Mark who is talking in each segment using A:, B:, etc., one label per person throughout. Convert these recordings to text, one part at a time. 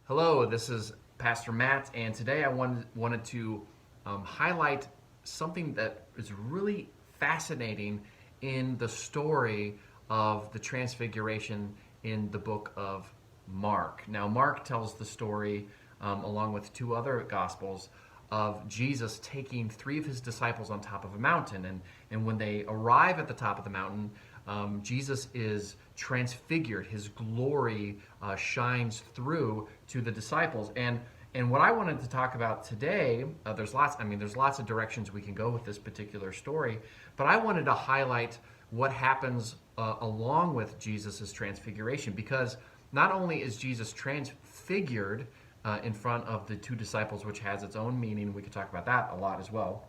A: Hello, this is Pastor Matt, and today I wanted to highlight something that is really fascinating in the story of the Transfiguration in the book of Mark. Now, Mark tells the story, along with two other Gospels, of Jesus taking three of his disciples on top of a mountain. And when they arrive at the top of the mountain, Jesus is transfigured. His glory shines through to the disciples. And what I wanted to talk about today, there's lots of directions we can go with this particular story, but I wanted to highlight what happens along with Jesus' transfiguration, because not only is Jesus transfigured in front of the two disciples, which has its own meaning, we could talk about that a lot as well,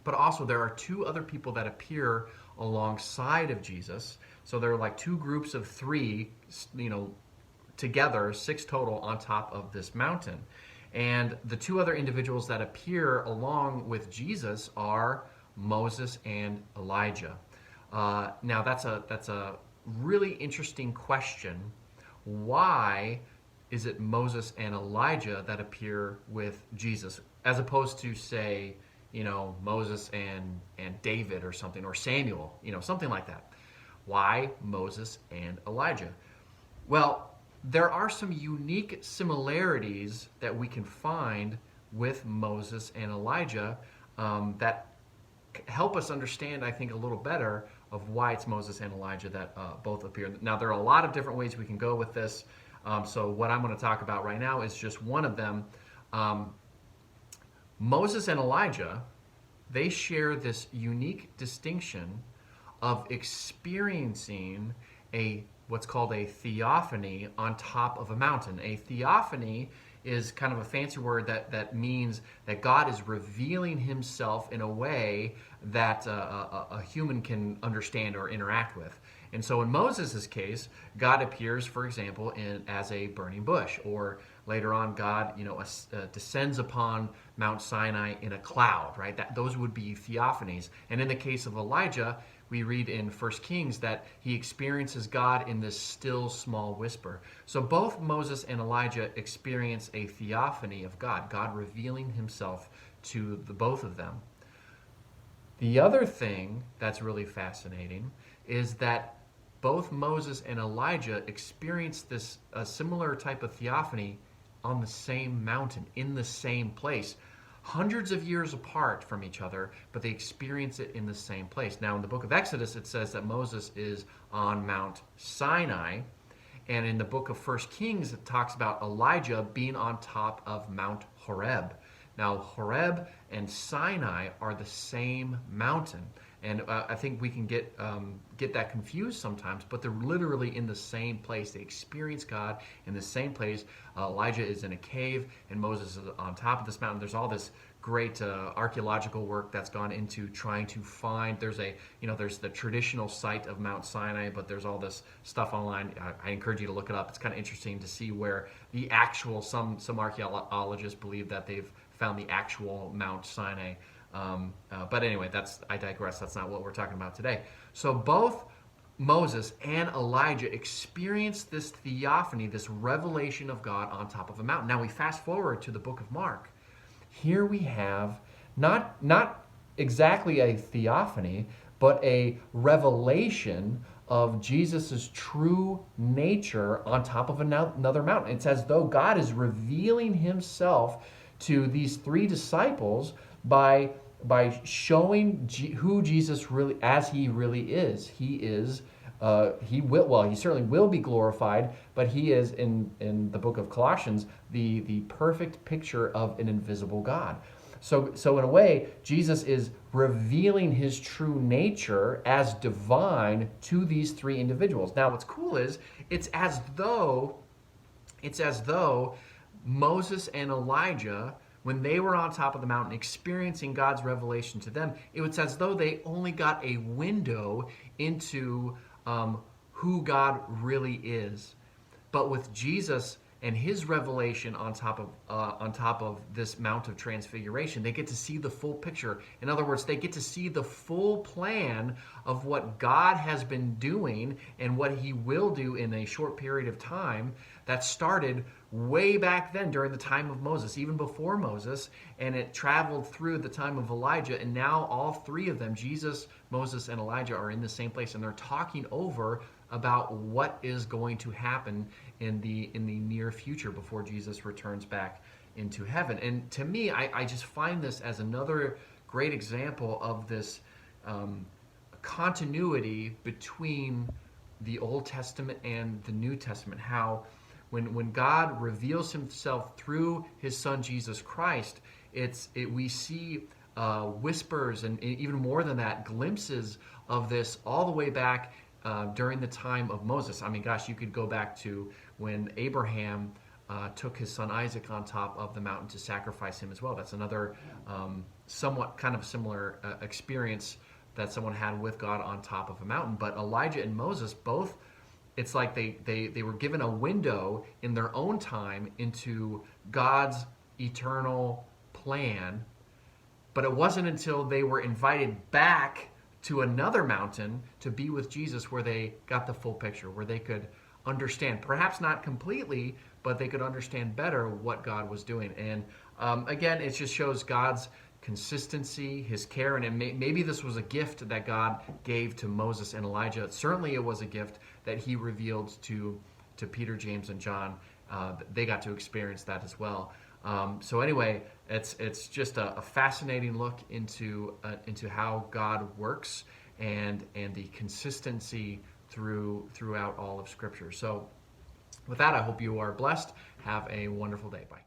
A: but also there are two other people that appear alongside of Jesus. So there are like two groups of three, together, six total on top of this mountain. And the two other individuals that appear along with Jesus are Moses and Elijah. Now that's a really interesting question. Why is it Moses and Elijah that appear with Jesus, as opposed to, say, Moses and David or something, or Samuel, something like that? Why Moses and Elijah? Well, there are some unique similarities that we can find with Moses and Elijah that help us understand, I think, a little better of why it's Moses and Elijah that both appear. Now, there are a lot of different ways we can go with this. So what I'm going to talk about right now is just one of them. Moses and Elijah, they share this unique distinction of experiencing what's called a theophany on top of a mountain. A theophany is kind of a fancy word that means that God is revealing himself in a way that a human can understand or interact with. And so in Moses' case, God appears, for example, as a burning bush, or later on, God, descends upon Mount Sinai in a cloud, right? Those would be theophanies. And in the case of Elijah, we read in 1 Kings that he experiences God in this still small whisper. So both Moses and Elijah experience a theophany of God, God revealing himself to the both of them. The other thing that's really fascinating is that both Moses and Elijah experienced a similar type of theophany on the same mountain, in the same place, hundreds of years apart from each other, but they experience it in the same place. Now, in the book of Exodus, it says that Moses is on Mount Sinai, and in the book of 1 Kings, it talks about Elijah being on top of Mount Horeb. Now, Horeb and Sinai are the same mountain. And I think we can get that confused sometimes, but they're literally in the same place. They experience God in the same place. Elijah is in a cave, and Moses is on top of this mountain. There's all this great archaeological work that's gone into trying to find. There's the traditional site of Mount Sinai, but there's all this stuff online. I encourage you to look it up. It's kind of interesting to see where the actual some archaeologists believe that they've found the actual Mount Sinai. But anyway, I digress. That's not what we're talking about today. So both Moses and Elijah experienced this theophany, this revelation of God on top of a mountain. Now we fast forward to the book of Mark. Here we have not exactly a theophany, but a revelation of Jesus' true nature on top of another mountain. It's as though God is revealing himself to these three disciples by showing who Jesus really, as he really is. He certainly will be glorified, but he is, in the book of Colossians, the perfect picture of an invisible God. So in a way, Jesus is revealing his true nature as divine to these three individuals. Now, what's cool is it's as though Moses and Elijah, when they were on top of the mountain experiencing God's revelation to them, it was as though they only got a window into who God really is. But with Jesus, and his revelation on top of this Mount of Transfiguration. They get to see the full picture. In other words, they get to see the full plan of what God has been doing and what he will do in a short period of time that started way back then during the time of Moses, even before Moses, and it traveled through the time of Elijah, and now all three of them, Jesus, Moses, and Elijah, are in the same place, and they're talking over about what is going to happen in the near future before Jesus returns back into heaven. And to me, I just find this as another great example of this continuity between the Old Testament and the New Testament. How when God reveals himself through his son Jesus Christ, we see whispers and even more than that, glimpses of this all the way back during the time of Moses. I mean, gosh, you could go back to when Abraham took his son Isaac on top of the mountain to sacrifice him as well. That's another somewhat kind of similar experience that someone had with God on top of a mountain. But Elijah and Moses both, it's like they were given a window in their own time into God's eternal plan. But it wasn't until they were invited back to another mountain to be with Jesus where they got the full picture, where they could understand, perhaps not completely, but they could understand better what God was doing. And again, it just shows God's consistency, his care, and maybe this was a gift that God gave to Moses and Elijah. Certainly it was a gift that he revealed to Peter, James, and John. They got to experience that as well. So anyway, it's just a fascinating look into how God works and the consistency throughout all of Scripture. So with that, I hope you are blessed. Have a wonderful day. Bye.